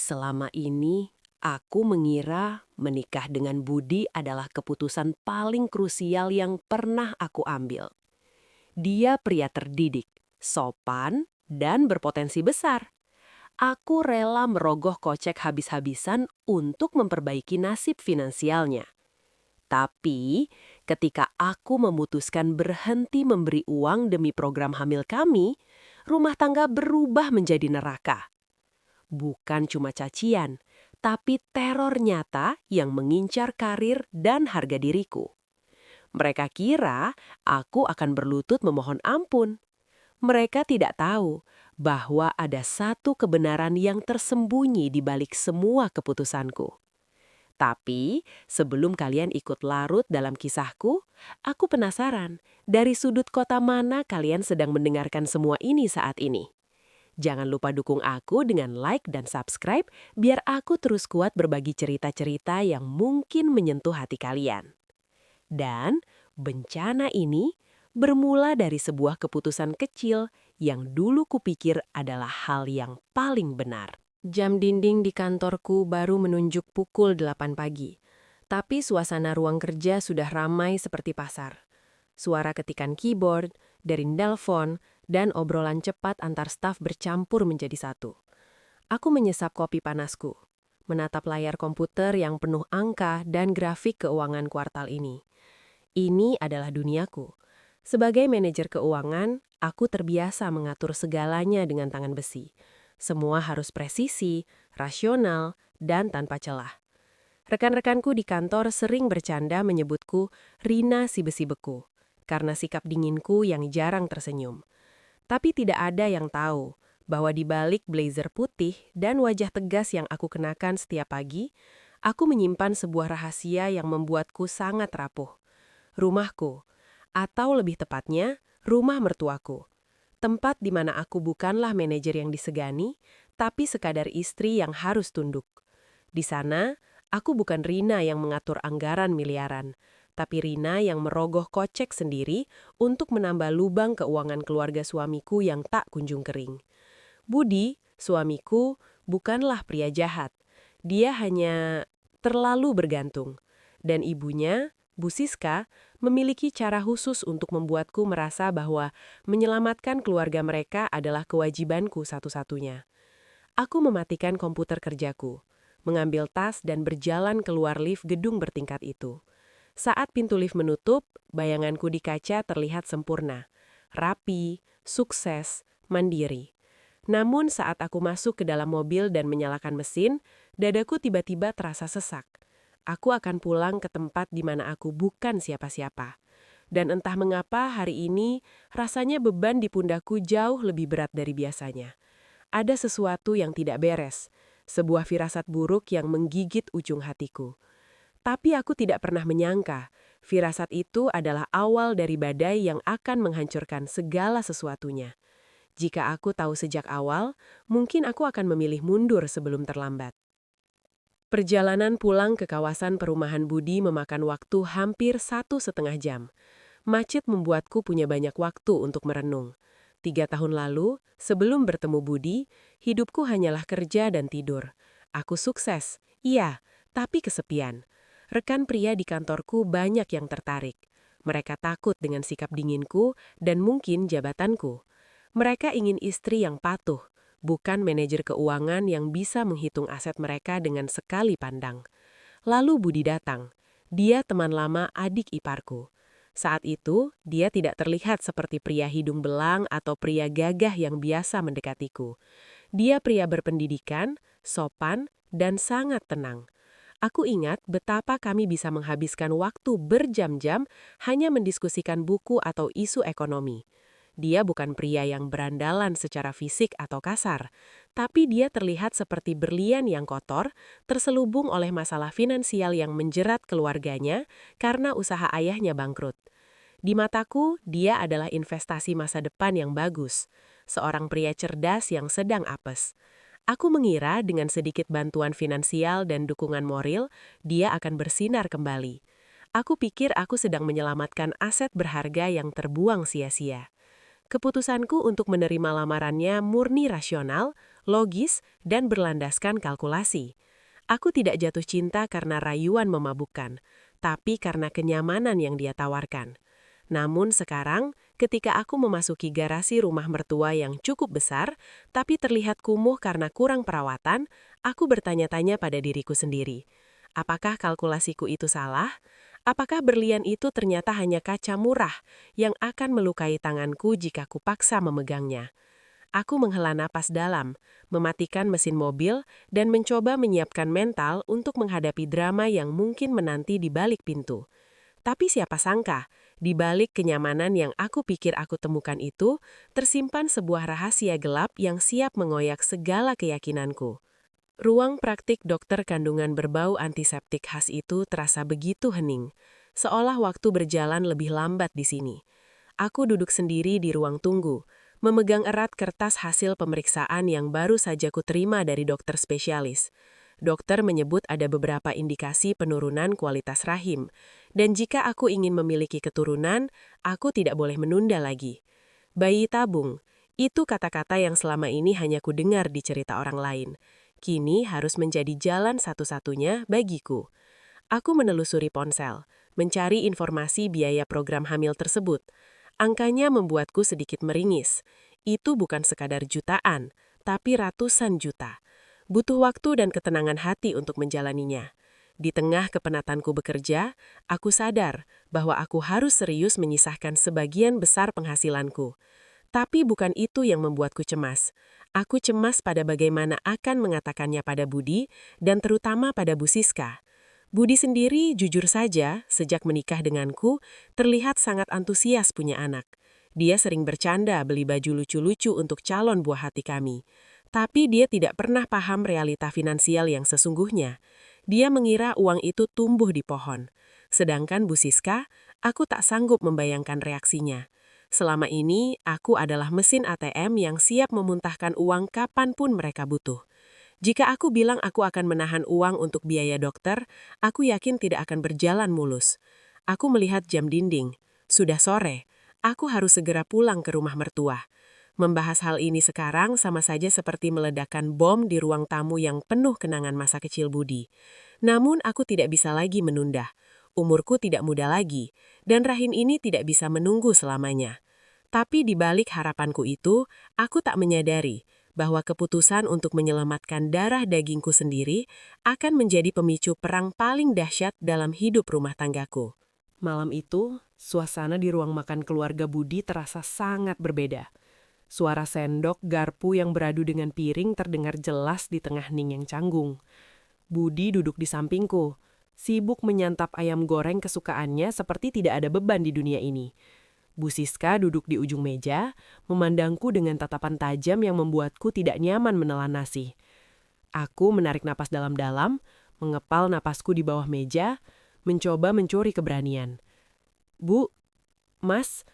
Selama ini, aku mengira menikah dengan Budi adalah keputusan paling krusial yang pernah aku ambil. Dia pria terdidik, sopan, dan berpotensi besar. Aku rela merogoh kocek habis-habisan untuk memperbaiki nasib finansialnya. Tapi, ketika aku memutuskan berhenti memberi uang demi program hamil kami, rumah tangga berubah menjadi neraka. Bukan cuma cacian, tapi teror nyata yang mengincar karir dan harga diriku. Mereka kira aku akan berlutut memohon ampun. Mereka tidak tahu bahwa ada satu kebenaran yang tersembunyi di balik semua keputusanku. Tapi, sebelum kalian ikut larut dalam kisahku, aku penasaran dari sudut kota mana kalian sedang mendengarkan semua ini saat ini. Jangan lupa dukung aku dengan like dan subscribe biar aku terus kuat berbagi cerita-cerita yang mungkin menyentuh hati kalian. Dan bencana ini bermula dari sebuah keputusan kecil yang dulu kupikir adalah hal yang paling benar. Jam dinding di kantorku baru menunjuk pukul 8 pagi. Tapi suasana ruang kerja sudah ramai seperti pasar. Suara ketikan keyboard, dering telepon, dan obrolan cepat antar staf bercampur menjadi satu. Aku menyesap kopi panasku, menatap layar komputer yang penuh angka dan grafik keuangan kuartal ini. Ini adalah duniaku. Sebagai manajer keuangan, aku terbiasa mengatur segalanya dengan tangan besi. Semua harus presisi, rasional, dan tanpa celah. Rekan-rekanku di kantor sering bercanda menyebutku Rina si besi beku, karena sikap dinginku yang jarang tersenyum. Tapi tidak ada yang tahu bahwa di balik blazer putih dan wajah tegas yang aku kenakan setiap pagi, aku menyimpan sebuah rahasia yang membuatku sangat rapuh. Rumahku, atau lebih tepatnya, rumah mertuaku. Tempat di mana aku bukanlah manajer yang disegani, tapi sekadar istri yang harus tunduk. Di sana, aku bukan Rina yang mengatur anggaran miliaran, tapi Rina yang merogoh kocek sendiri untuk menambah lubang keuangan keluarga suamiku yang tak kunjung kering. Budi, suamiku, bukanlah pria jahat. Dia hanya terlalu bergantung. Dan ibunya, Bu Siska, memiliki cara khusus untuk membuatku merasa bahwa menyelamatkan keluarga mereka adalah kewajibanku satu-satunya. Aku mematikan komputer kerjaku, mengambil tas dan berjalan keluar lift gedung bertingkat itu. Saat pintu lift menutup, bayanganku di kaca terlihat sempurna, rapi, sukses, mandiri. Namun saat aku masuk ke dalam mobil dan menyalakan mesin, dadaku tiba-tiba terasa sesak. Aku akan pulang ke tempat di mana aku bukan siapa-siapa. Dan entah mengapa hari ini rasanya beban di pundakku jauh lebih berat dari biasanya. Ada sesuatu yang tidak beres, sebuah firasat buruk yang menggigit ujung hatiku. Tapi aku tidak pernah menyangka, firasat itu adalah awal dari badai yang akan menghancurkan segala sesuatunya. Jika aku tahu sejak awal, mungkin aku akan memilih mundur sebelum terlambat. Perjalanan pulang ke kawasan perumahan Budi memakan waktu hampir 1,5 jam. Macet membuatku punya banyak waktu untuk merenung. 3 tahun lalu, sebelum bertemu Budi, hidupku hanyalah kerja dan tidur. Aku sukses, iya, tapi kesepian. Rekan pria di kantorku banyak yang tertarik. Mereka takut dengan sikap dinginku dan mungkin jabatanku. Mereka ingin istri yang patuh, bukan manajer keuangan yang bisa menghitung aset mereka dengan sekali pandang. Lalu Budi datang. Dia teman lama adik iparku. Saat itu, dia tidak terlihat seperti pria hidung belang atau pria gagah yang biasa mendekatiku. Dia pria berpendidikan, sopan, dan sangat tenang. Aku ingat betapa kami bisa menghabiskan waktu berjam-jam hanya mendiskusikan buku atau isu ekonomi. Dia bukan pria yang berandalan secara fisik atau kasar, tapi dia terlihat seperti berlian yang kotor, terselubung oleh masalah finansial yang menjerat keluarganya karena usaha ayahnya bangkrut. Di mataku, dia adalah investasi masa depan yang bagus, seorang pria cerdas yang sedang apes. Aku mengira dengan sedikit bantuan finansial dan dukungan moral, dia akan bersinar kembali. Aku pikir aku sedang menyelamatkan aset berharga yang terbuang sia-sia. Keputusanku untuk menerima lamarannya murni rasional, logis, dan berlandaskan kalkulasi. Aku tidak jatuh cinta karena rayuan memabukkan, tapi karena kenyamanan yang dia tawarkan. Namun sekarang, ketika aku memasuki garasi rumah mertua yang cukup besar, tapi terlihat kumuh karena kurang perawatan, aku bertanya-tanya pada diriku sendiri. Apakah kalkulasiku itu salah? Apakah berlian itu ternyata hanya kaca murah yang akan melukai tanganku jika kupaksa memegangnya? Aku menghela napas dalam, mematikan mesin mobil, dan mencoba menyiapkan mental untuk menghadapi drama yang mungkin menanti di balik pintu. Tapi siapa sangka, di balik kenyamanan yang aku pikir aku temukan itu, tersimpan sebuah rahasia gelap yang siap mengoyak segala keyakinanku. Ruang praktik dokter kandungan berbau antiseptik khas itu terasa begitu hening, seolah waktu berjalan lebih lambat di sini. Aku duduk sendiri di ruang tunggu, memegang erat kertas hasil pemeriksaan yang baru saja kuterima dari dokter spesialis. Dokter menyebut ada beberapa indikasi penurunan kualitas rahim, dan jika aku ingin memiliki keturunan, aku tidak boleh menunda lagi. Bayi tabung, itu kata-kata yang selama ini hanya kudengar di cerita orang lain. Kini harus menjadi jalan satu-satunya bagiku. Aku menelusuri ponsel, mencari informasi biaya program hamil tersebut. Angkanya membuatku sedikit meringis. Itu bukan sekadar jutaan, tapi ratusan juta. Butuh waktu dan ketenangan hati untuk menjalaninya. Di tengah kepenatanku bekerja, aku sadar bahwa aku harus serius menyisahkan sebagian besar penghasilanku. Tapi bukan itu yang membuatku cemas. Aku cemas pada bagaimana akan mengatakannya pada Budi dan terutama pada Bu Siska. Budi sendiri, jujur saja, sejak menikah denganku, terlihat sangat antusias punya anak. Dia sering bercanda beli baju lucu-lucu untuk calon buah hati kami. Tapi dia tidak pernah paham realita finansial yang sesungguhnya. Dia mengira uang itu tumbuh di pohon. Sedangkan Bu Siska, aku tak sanggup membayangkan reaksinya. Selama ini, aku adalah mesin ATM yang siap memuntahkan uang kapanpun mereka butuh. Jika aku bilang aku akan menahan uang untuk biaya dokter, aku yakin tidak akan berjalan mulus. Aku melihat jam dinding. Sudah sore. Aku harus segera pulang ke rumah mertua. Membahas hal ini sekarang sama saja seperti meledakkan bom di ruang tamu yang penuh kenangan masa kecil Budi. Namun aku tidak bisa lagi menunda. Umurku tidak muda lagi, dan rahim ini tidak bisa menunggu selamanya. Tapi di balik harapanku itu, aku tak menyadari bahwa keputusan untuk menyelamatkan darah dagingku sendiri akan menjadi pemicu perang paling dahsyat dalam hidup rumah tanggaku. Malam itu, suasana di ruang makan keluarga Budi terasa sangat berbeda. Suara sendok, garpu yang beradu dengan piring terdengar jelas di tengah hening yang canggung. Budi duduk di sampingku, sibuk menyantap ayam goreng kesukaannya seperti tidak ada beban di dunia ini. Bu Siska duduk di ujung meja, memandangku dengan tatapan tajam yang membuatku tidak nyaman menelan nasi. Aku menarik napas dalam-dalam, mengepal napasku di bawah meja, mencoba mencuri keberanian. "Bu, Mas,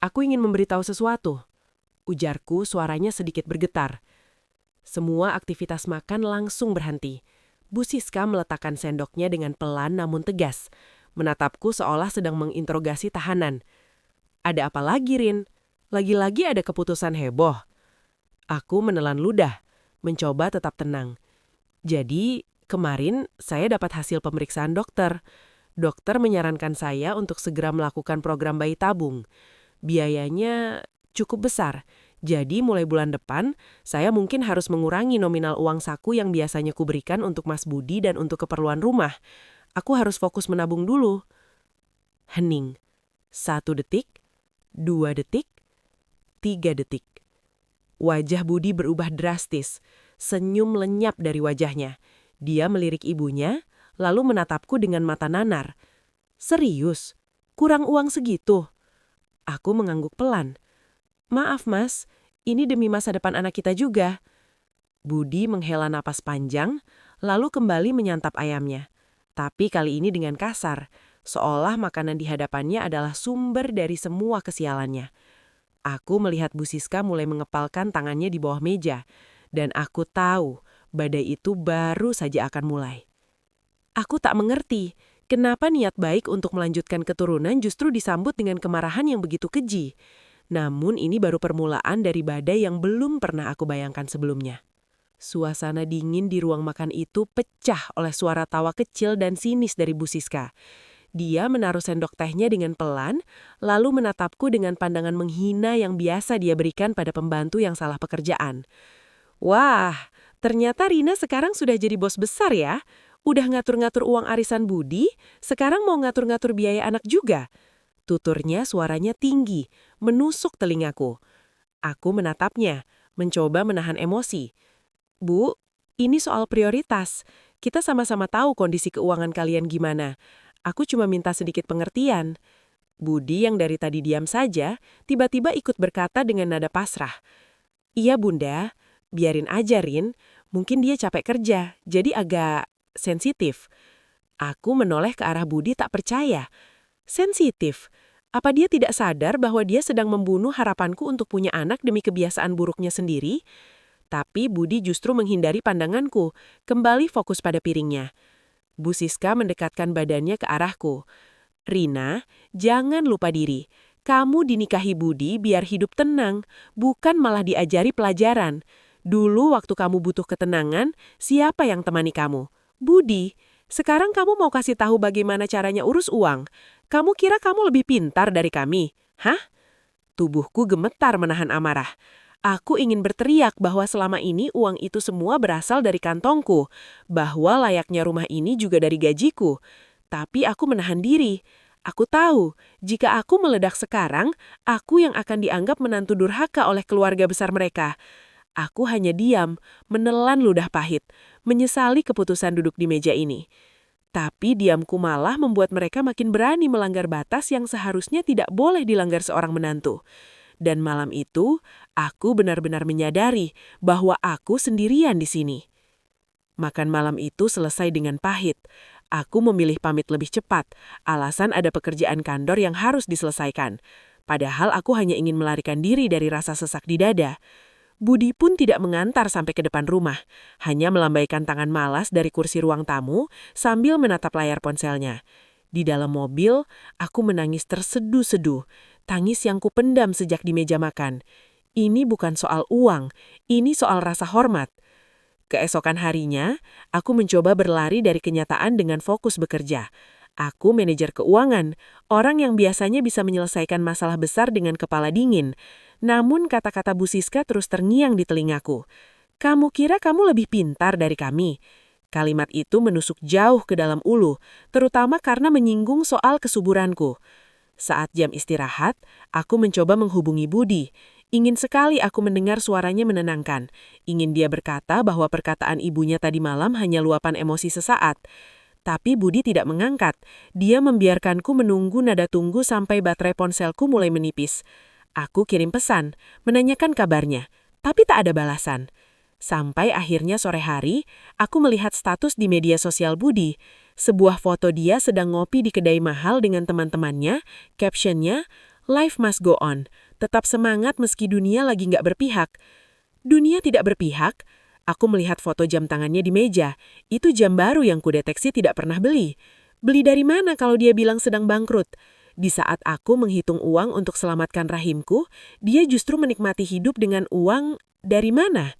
aku ingin memberitahu sesuatu," ujarku suaranya sedikit bergetar. Semua aktivitas makan langsung berhenti. Bu Siska meletakkan sendoknya dengan pelan namun tegas, menatapku seolah sedang menginterogasi tahanan. "Ada apa lagi, Rin? Lagi-lagi ada keputusan heboh." Aku menelan ludah, mencoba tetap tenang. "Jadi, kemarin saya dapat hasil pemeriksaan dokter. Dokter menyarankan saya untuk segera melakukan program bayi tabung. Biayanya cukup besar. Jadi mulai bulan depan, saya mungkin harus mengurangi nominal uang saku yang biasanya kuberikan untuk Mas Budi dan untuk keperluan rumah. Aku harus fokus menabung dulu." Hening. 1 detik, 2 detik, 3 detik. Wajah Budi berubah drastis. Senyum lenyap dari wajahnya. Dia melirik ibunya, lalu menatapku dengan mata nanar. "Serius? Kurang uang segitu?" Aku mengangguk pelan. "Maaf, Mas. Ini demi masa depan anak kita juga." Budi menghela napas panjang, lalu kembali menyantap ayamnya. Tapi kali ini dengan kasar, seolah makanan di hadapannya adalah sumber dari semua kesialannya. Aku melihat Bu Siska mulai mengepalkan tangannya di bawah meja, dan aku tahu badai itu baru saja akan mulai. Aku tak mengerti, kenapa niat baik untuk melanjutkan keturunan justru disambut dengan kemarahan yang begitu keji. Namun ini baru permulaan dari badai yang belum pernah aku bayangkan sebelumnya. Suasana dingin di ruang makan itu pecah oleh suara tawa kecil dan sinis dari Bu Siska. Dia menaruh sendok tehnya dengan pelan, lalu menatapku dengan pandangan menghina yang biasa dia berikan pada pembantu yang salah pekerjaan. Wah, ternyata Rina sekarang sudah jadi bos besar ya. Udah ngatur-ngatur uang arisan Budi, sekarang mau ngatur-ngatur biaya anak juga. Tuturnya suaranya tinggi, menusuk telingaku. Aku menatapnya, mencoba menahan emosi. Bu, ini soal prioritas. Kita sama-sama tahu kondisi keuangan kalian gimana. Aku cuma minta sedikit pengertian. Budi yang dari tadi diam saja, tiba-tiba ikut berkata dengan nada pasrah. Iya Bunda, biarin aja Rin. Mungkin dia capek kerja, jadi agak sensitif. Aku menoleh ke arah Budi tak percaya. Sensitif? Apa dia tidak sadar bahwa dia sedang membunuh harapanku untuk punya anak demi kebiasaan buruknya sendiri? Tapi Budi justru menghindari pandanganku, kembali fokus pada piringnya. Bu Siska mendekatkan badannya ke arahku. Rina, jangan lupa diri. Kamu dinikahi Budi biar hidup tenang, bukan malah diajari pelajaran. Dulu waktu kamu butuh ketenangan, siapa yang temani kamu? Budi. Sekarang kamu mau kasih tahu bagaimana caranya urus uang. Kamu kira kamu lebih pintar dari kami? Hah? Tubuhku gemetar menahan amarah. Aku ingin berteriak bahwa selama ini uang itu semua berasal dari kantongku, bahwa layaknya rumah ini juga dari gajiku. Tapi aku menahan diri. Aku tahu, jika aku meledak sekarang, aku yang akan dianggap menantu durhaka oleh keluarga besar mereka. Aku hanya diam, menelan ludah pahit, menyesali keputusan duduk di meja ini. Tapi diamku malah membuat mereka makin berani melanggar batas yang seharusnya tidak boleh dilanggar seorang menantu. Dan malam itu, aku benar-benar menyadari bahwa aku sendirian di sini. Makan malam itu selesai dengan pahit. Aku memilih pamit lebih cepat, alasan ada pekerjaan kantor yang harus diselesaikan. Padahal aku hanya ingin melarikan diri dari rasa sesak di dada. Budi pun tidak mengantar sampai ke depan rumah, hanya melambaikan tangan malas dari kursi ruang tamu sambil menatap layar ponselnya. Di dalam mobil, aku menangis terseduh-seduh, tangis yang kupendam sejak di meja makan. Ini bukan soal uang, ini soal rasa hormat. Keesokan harinya, aku mencoba berlari dari kenyataan dengan fokus bekerja. Aku manajer keuangan, orang yang biasanya bisa menyelesaikan masalah besar dengan kepala dingin. Namun kata-kata Bu Siska terus terngiang di telingaku. Kamu kira kamu lebih pintar dari kami? Kalimat itu menusuk jauh ke dalam ulu, terutama karena menyinggung soal kesuburanku. Saat jam istirahat, aku mencoba menghubungi Budi. Ingin sekali aku mendengar suaranya menenangkan. Ingin dia berkata bahwa perkataan ibunya tadi malam hanya luapan emosi sesaat. Tapi Budi tidak mengangkat. Dia membiarkanku menunggu nada tunggu sampai baterai ponselku mulai menipis. Aku kirim pesan, menanyakan kabarnya, tapi tak ada balasan. Sampai akhirnya sore hari, aku melihat status di media sosial Budi. Sebuah foto dia sedang ngopi di kedai mahal dengan teman-temannya, captionnya, "Life must go on. Tetap semangat meski dunia lagi nggak berpihak." Dunia tidak berpihak? Aku melihat foto jam tangannya di meja. Itu jam baru yang kudeteksi tidak pernah beli. Beli dari mana kalau dia bilang sedang bangkrut? Di saat aku menghitung uang untuk selamatkan rahimku, dia justru menikmati hidup dengan uang dari mana?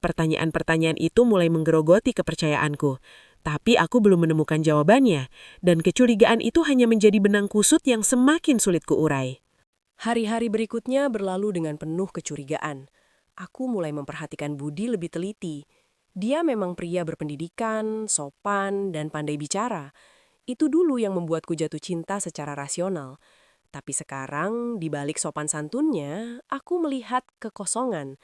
Pertanyaan-pertanyaan itu mulai menggerogoti kepercayaanku. Tapi aku belum menemukan jawabannya, dan kecurigaan itu hanya menjadi benang kusut yang semakin sulit kuurai. Hari-hari berikutnya berlalu dengan penuh kecurigaan. Aku mulai memperhatikan Budi lebih teliti. Dia memang pria berpendidikan, sopan, dan pandai bicara. Itu dulu yang membuatku jatuh cinta secara rasional. Tapi sekarang, di balik sopan santunnya, aku melihat kekosongan.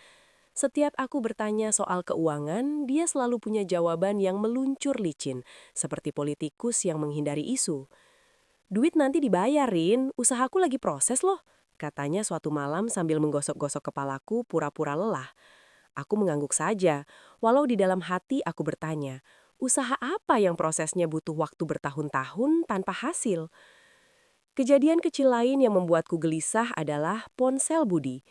Setiap aku bertanya soal keuangan, dia selalu punya jawaban yang meluncur licin, seperti politikus yang menghindari isu. Duit nanti dibayarin, usahaku lagi proses loh, katanya suatu malam sambil menggosok-gosok kepalaku pura-pura lelah. Aku mengangguk saja, walau di dalam hati aku bertanya, usaha apa yang prosesnya butuh waktu bertahun-tahun tanpa hasil? Kejadian kecil lain yang membuatku gelisah adalah ponsel Budi.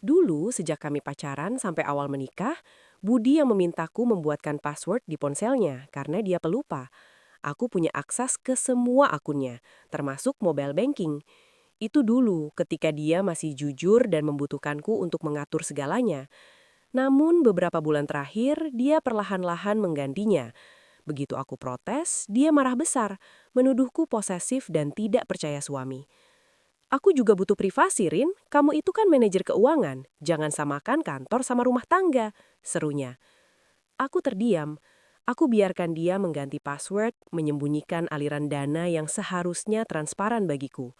Dulu, sejak kami pacaran sampai awal menikah, Budi yang memintaku membuatkan password di ponselnya karena dia pelupa. Aku punya akses ke semua akunnya, termasuk mobile banking. Itu dulu ketika dia masih jujur dan membutuhkanku untuk mengatur segalanya. Namun beberapa bulan terakhir, dia perlahan-lahan menggantinya. Begitu aku protes, dia marah besar, menuduhku posesif dan tidak percaya suami. Aku juga butuh privasi, Rin. Kamu itu kan manajer keuangan. Jangan samakan kantor sama rumah tangga, serunya. Aku terdiam. Aku biarkan dia mengganti password, menyembunyikan aliran dana yang seharusnya transparan bagiku.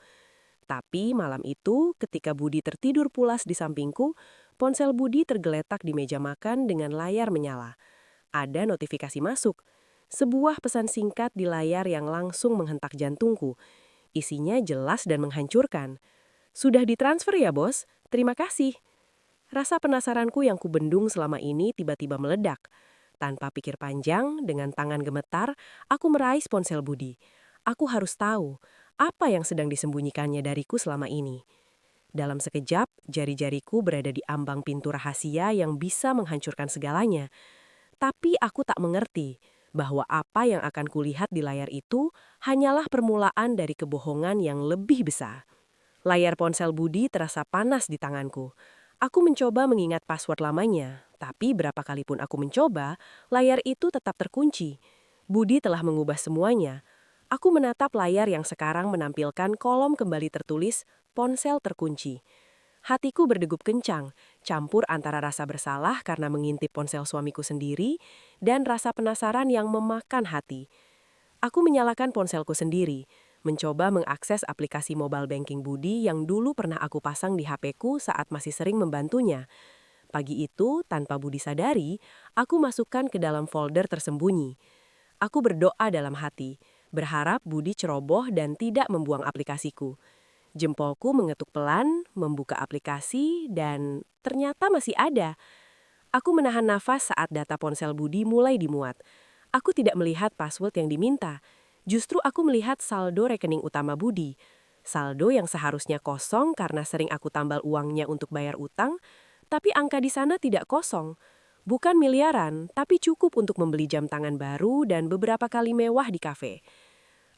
Tapi malam itu, ketika Budi tertidur pulas di sampingku, ponsel Budi tergeletak di meja makan dengan layar menyala. Ada notifikasi masuk. Sebuah pesan singkat di layar yang langsung menghentak jantungku. Isinya jelas dan menghancurkan. Sudah ditransfer ya, Bos? Terima kasih. Rasa penasaranku yang kubendung selama ini tiba-tiba meledak. Tanpa pikir panjang, dengan tangan gemetar, aku meraih ponsel Budi. Aku harus tahu apa yang sedang disembunyikannya dariku selama ini. Dalam sekejap, jari-jariku berada di ambang pintu rahasia yang bisa menghancurkan segalanya. Tapi aku tak mengerti bahwa apa yang akan kulihat di layar itu hanyalah permulaan dari kebohongan yang lebih besar. Layar ponsel Budi terasa panas di tanganku. Aku mencoba mengingat password lamanya, tapi berapa kali pun aku mencoba, layar itu tetap terkunci. Budi telah mengubah semuanya. Aku menatap layar yang sekarang menampilkan kolom kembali tertulis, ponsel terkunci. Hatiku berdegup kencang, campur antara rasa bersalah karena mengintip ponsel suamiku sendiri dan rasa penasaran yang memakan hati. Aku menyalakan ponselku sendiri, mencoba mengakses aplikasi mobile banking Budi yang dulu pernah aku pasang di HP-ku saat masih sering membantunya. Pagi itu, tanpa Budi sadari, aku masukkan ke dalam folder tersembunyi. Aku berdoa dalam hati, berharap Budi ceroboh dan tidak membuang aplikasiku. Jempolku mengetuk pelan, membuka aplikasi, dan ternyata masih ada. Aku menahan nafas saat data ponsel Budi mulai dimuat. Aku tidak melihat password yang diminta. Justru aku melihat saldo rekening utama Budi. Saldo yang seharusnya kosong karena sering aku tambal uangnya untuk bayar utang, tapi angka di sana tidak kosong. Bukan miliaran, tapi cukup untuk membeli jam tangan baru dan beberapa kali mewah di kafe.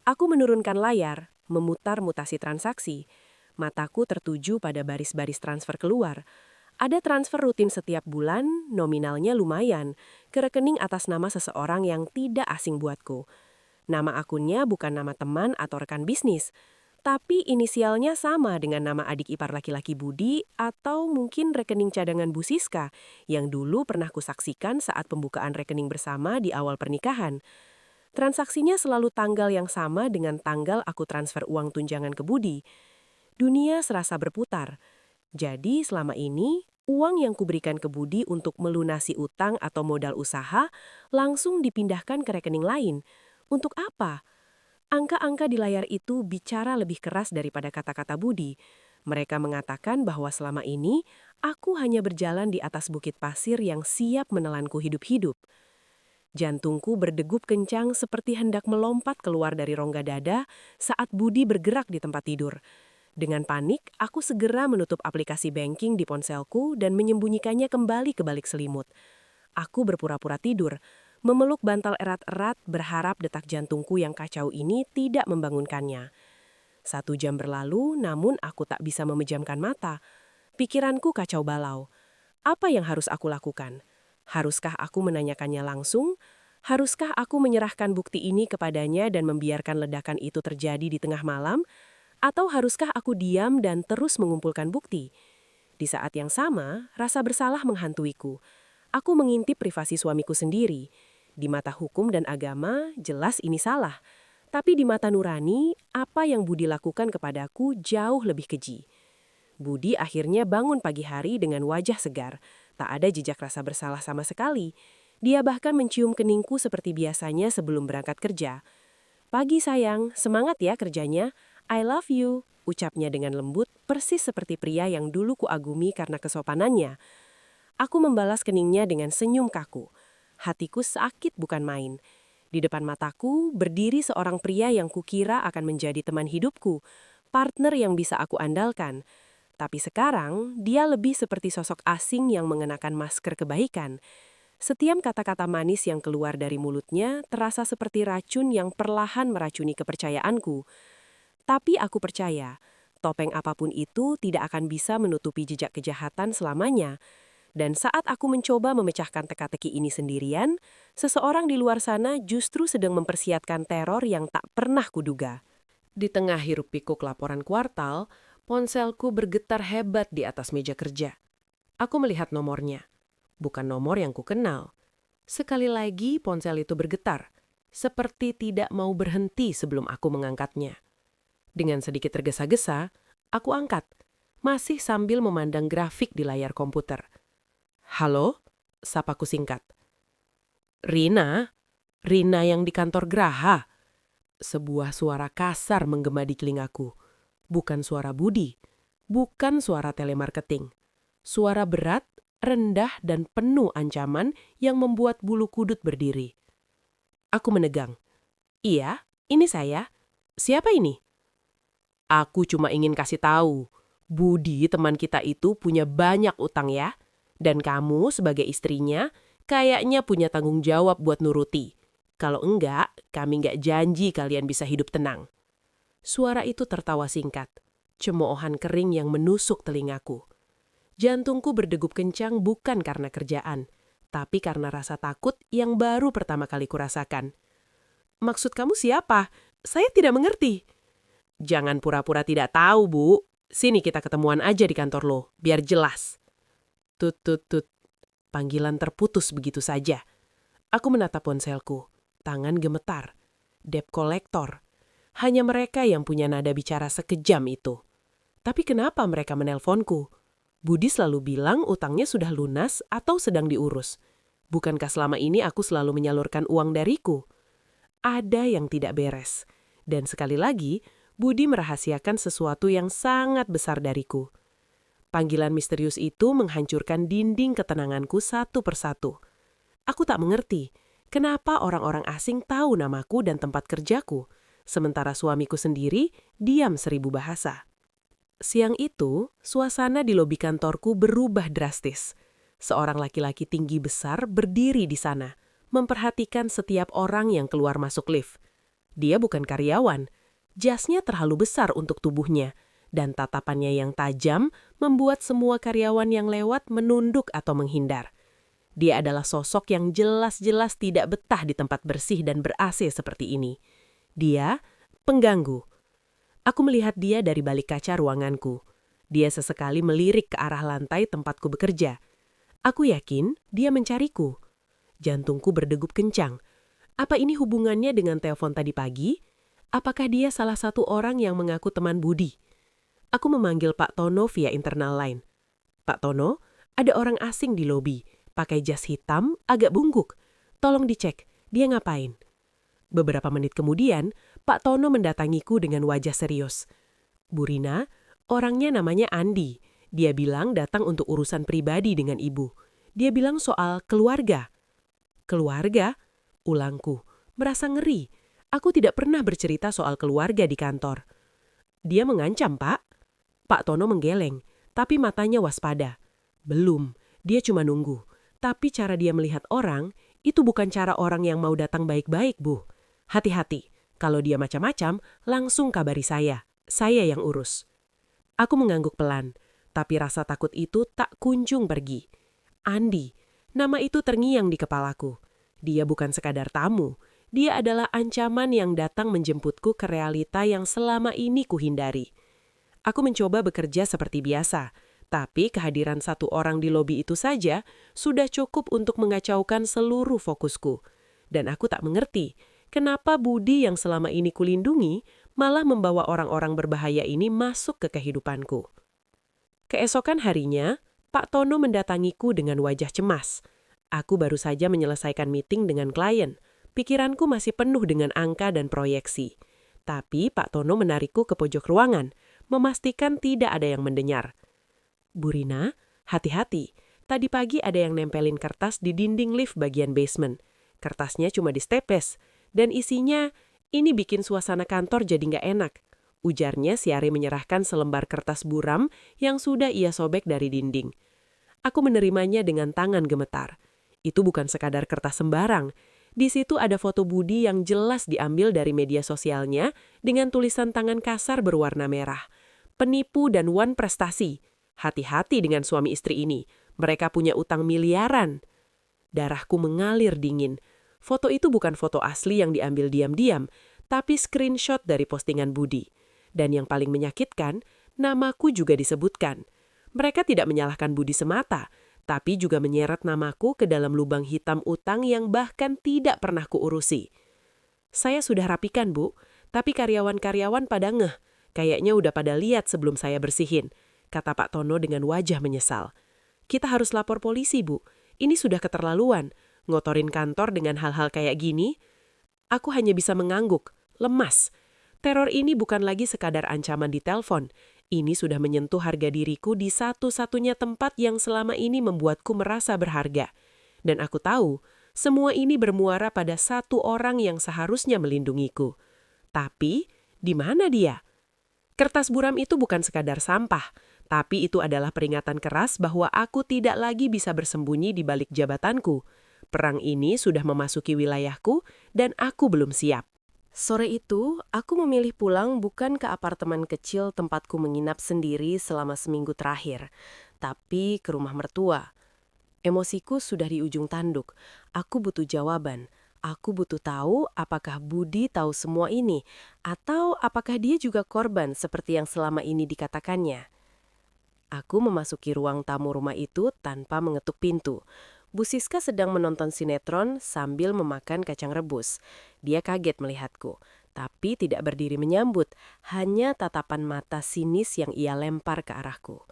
Aku menurunkan layar, memutar mutasi transaksi. Mataku tertuju pada baris-baris transfer keluar. Ada transfer rutin setiap bulan, nominalnya lumayan, ke rekening atas nama seseorang yang tidak asing buatku. Nama akunnya bukan nama teman atau rekan bisnis, tapi inisialnya sama dengan nama adik ipar laki-laki Budi atau mungkin rekening cadangan Bu Siska yang dulu pernah kusaksikan saat pembukaan rekening bersama di awal pernikahan. Transaksinya selalu tanggal yang sama dengan tanggal aku transfer uang tunjangan ke Budi. Dunia serasa berputar. Jadi selama ini, uang yang kuberikan ke Budi untuk melunasi utang atau modal usaha langsung dipindahkan ke rekening lain. Untuk apa? Angka-angka di layar itu bicara lebih keras daripada kata-kata Budi. Mereka mengatakan bahwa selama ini, aku hanya berjalan di atas bukit pasir yang siap menelanku hidup-hidup. Jantungku berdegup kencang seperti hendak melompat keluar dari rongga dada saat Budi bergerak di tempat tidur. Dengan panik, aku segera menutup aplikasi banking di ponselku dan menyembunyikannya kembali ke balik selimut. Aku berpura-pura tidur, memeluk bantal erat-erat berharap detak jantungku yang kacau ini tidak membangunkannya. 1 jam berlalu, namun aku tak bisa memejamkan mata. Pikiranku kacau balau. Apa yang harus aku lakukan? Haruskah aku menanyakannya langsung? Haruskah aku menyerahkan bukti ini kepadanya dan membiarkan ledakan itu terjadi di tengah malam? Atau haruskah aku diam dan terus mengumpulkan bukti? Di saat yang sama, rasa bersalah menghantuiku. Aku mengintip privasi suamiku sendiri. Di mata hukum dan agama, jelas ini salah. Tapi di mata nurani, apa yang Budi lakukan kepadaku jauh lebih keji. Budi akhirnya bangun pagi hari dengan wajah segar. Tak ada jejak rasa bersalah sama sekali. Dia bahkan mencium keningku seperti biasanya sebelum berangkat kerja. "Pagi sayang, semangat ya kerjanya. I love you," ucapnya dengan lembut, persis seperti pria yang dulu kuagumi karena kesopanannya. Aku membalas keningnya dengan senyum kaku. Hatiku sakit bukan main. Di depan mataku berdiri seorang pria yang kukira akan menjadi teman hidupku, partner yang bisa aku andalkan. Tapi sekarang, dia lebih seperti sosok asing yang mengenakan masker kebaikan. Setiap kata-kata manis yang keluar dari mulutnya terasa seperti racun yang perlahan meracuni kepercayaanku. Tapi aku percaya, topeng apapun itu tidak akan bisa menutupi jejak kejahatan selamanya. Dan saat aku mencoba memecahkan teka-teki ini sendirian, seseorang di luar sana justru sedang mempersiapkan teror yang tak pernah kuduga. Di tengah hiruk-pikuk laporan kuartal, ponselku bergetar hebat di atas meja kerja. Aku melihat nomornya. Bukan nomor yang kukenal. Sekali lagi ponsel itu bergetar, seperti tidak mau berhenti sebelum aku mengangkatnya. Dengan sedikit tergesa-gesa, aku angkat, masih sambil memandang grafik di layar komputer. "Halo?" sapaku singkat. "Rina? Rina yang di kantor Graha?" Sebuah suara kasar menggema di telingaku. Bukan suara Budi, bukan suara telemarketing. Suara berat, rendah, dan penuh ancaman yang membuat bulu kudut berdiri. Aku menegang. "Iya, ini saya. Siapa ini?" "Aku cuma ingin kasih tahu, Budi teman kita itu punya banyak utang ya. Dan kamu sebagai istrinya kayaknya punya tanggung jawab buat nuruti. Kalau enggak, kami enggak janji kalian bisa hidup tenang." Suara itu tertawa singkat, cemoohan kering yang menusuk telingaku. Jantungku berdegup kencang bukan karena kerjaan, tapi karena rasa takut yang baru pertama kali kurasakan. "Maksud kamu siapa? Saya tidak mengerti." "Jangan pura-pura tidak tahu, Bu. Sini kita ketemuan aja di kantor lo, biar jelas." Tut tut tut. Panggilan terputus begitu saja. Aku menatap ponselku. Tangan gemetar. Debt collector. Hanya mereka yang punya nada bicara sekejam itu. Tapi kenapa mereka menelponku? Budi selalu bilang utangnya sudah lunas atau sedang diurus. Bukankah selama ini aku selalu menyalurkan uang dariku? Ada yang tidak beres. Dan sekali lagi, Budi merahasiakan sesuatu yang sangat besar dariku. Panggilan misterius itu menghancurkan dinding ketenanganku satu persatu. Aku tak mengerti, kenapa orang-orang asing tahu namaku dan tempat kerjaku, sementara suamiku sendiri diam 1000 bahasa. Siang itu, suasana di lobi kantorku berubah drastis. Seorang laki-laki tinggi besar berdiri di sana, memperhatikan setiap orang yang keluar masuk lift. Dia bukan karyawan, jasnya terlalu besar untuk tubuhnya, dan tatapannya yang tajam membuat semua karyawan yang lewat menunduk atau menghindar. Dia adalah sosok yang jelas-jelas tidak betah di tempat bersih dan ber-AC seperti ini. Dia pengganggu. Aku melihat dia dari balik kaca ruanganku. Dia sesekali melirik ke arah lantai tempatku bekerja. Aku yakin dia mencariku. Jantungku berdegup kencang. Apa ini hubungannya dengan telepon tadi pagi? Apakah dia salah satu orang yang mengaku teman Budi? Aku memanggil Pak Tono via internal line. "Pak Tono, ada orang asing di lobi, pakai jas hitam, agak bungkuk. Tolong dicek, dia ngapain?" Beberapa menit kemudian, Pak Tono mendatangiku dengan wajah serius. "Bu Rina, orangnya namanya Andi. Dia bilang datang untuk urusan pribadi dengan ibu. Dia bilang soal keluarga." "Keluarga?" ulangku, merasa ngeri. Aku tidak pernah bercerita soal keluarga di kantor. "Dia mengancam, Pak." Pak Tono menggeleng, tapi matanya waspada. "Belum, dia cuma nunggu. Tapi cara dia melihat orang, itu bukan cara orang yang mau datang baik-baik, Bu. Hati-hati, kalau dia macam-macam, langsung kabari saya. Saya yang urus." Aku mengangguk pelan, tapi rasa takut itu tak kunjung pergi. Andi, nama itu terngiang di kepalaku. Dia bukan sekadar tamu, dia adalah ancaman yang datang menjemputku ke realita yang selama ini kuhindari. Aku mencoba bekerja seperti biasa, tapi kehadiran satu orang di lobi itu saja sudah cukup untuk mengacaukan seluruh fokusku. Dan aku tak mengerti, kenapa Budi yang selama ini kulindungi malah membawa orang-orang berbahaya ini masuk ke kehidupanku. Keesokan harinya, Pak Tono mendatangiku dengan wajah cemas. Aku baru saja menyelesaikan meeting dengan klien. Pikiranku masih penuh dengan angka dan proyeksi. Tapi Pak Tono menarikku ke pojok ruangan, memastikan tidak ada yang mendengar. "Bu Rina, hati-hati. Tadi pagi ada yang nempelin kertas di dinding lift bagian basement. Kertasnya cuma distepes, dan isinya, ini bikin suasana kantor jadi nggak enak," ujarnya siari menyerahkan selembar kertas buram yang sudah ia sobek dari dinding. Aku menerimanya dengan tangan gemetar. Itu bukan sekadar kertas sembarang. Di situ ada foto Budi yang jelas diambil dari media sosialnya dengan tulisan tangan kasar berwarna merah. Penipu dan wan prestasi. Hati-hati dengan suami istri ini. Mereka punya utang miliaran. Darahku mengalir dingin. Foto itu bukan foto asli yang diambil diam-diam, tapi screenshot dari postingan Budi. Dan yang paling menyakitkan, namaku juga disebutkan. Mereka tidak menyalahkan Budi semata, tapi juga menyeret namaku ke dalam lubang hitam utang yang bahkan tidak pernah kuurusi. Saya sudah rapikan, Bu, tapi karyawan-karyawan pada ngeh. Kayaknya udah pada lihat sebelum saya bersihin, kata Pak Tono dengan wajah menyesal. Kita harus lapor polisi, Bu. Ini sudah keterlaluan. Ngotorin kantor dengan hal-hal kayak gini. Aku hanya bisa mengangguk, lemas. Teror ini bukan lagi sekadar ancaman di telepon. Ini sudah menyentuh harga diriku di satu-satunya tempat yang selama ini membuatku merasa berharga. Dan aku tahu, semua ini bermuara pada satu orang yang seharusnya melindungiku. Tapi, di mana dia? Kertas buram itu bukan sekadar sampah, tapi itu adalah peringatan keras bahwa aku tidak lagi bisa bersembunyi di balik jabatanku. Perang ini sudah memasuki wilayahku dan aku belum siap. Sore itu, aku memilih pulang bukan ke apartemen kecil tempatku menginap sendiri selama seminggu terakhir, tapi ke rumah mertua. Emosiku sudah di ujung tanduk. Aku butuh jawaban. Aku butuh tahu apakah Budi tahu semua ini, atau apakah dia juga korban seperti yang selama ini dikatakannya. Aku memasuki ruang tamu rumah itu tanpa mengetuk pintu. Bu Siska sedang menonton sinetron sambil memakan kacang rebus. Dia kaget melihatku, tapi tidak berdiri menyambut, hanya tatapan mata sinis yang ia lempar ke arahku.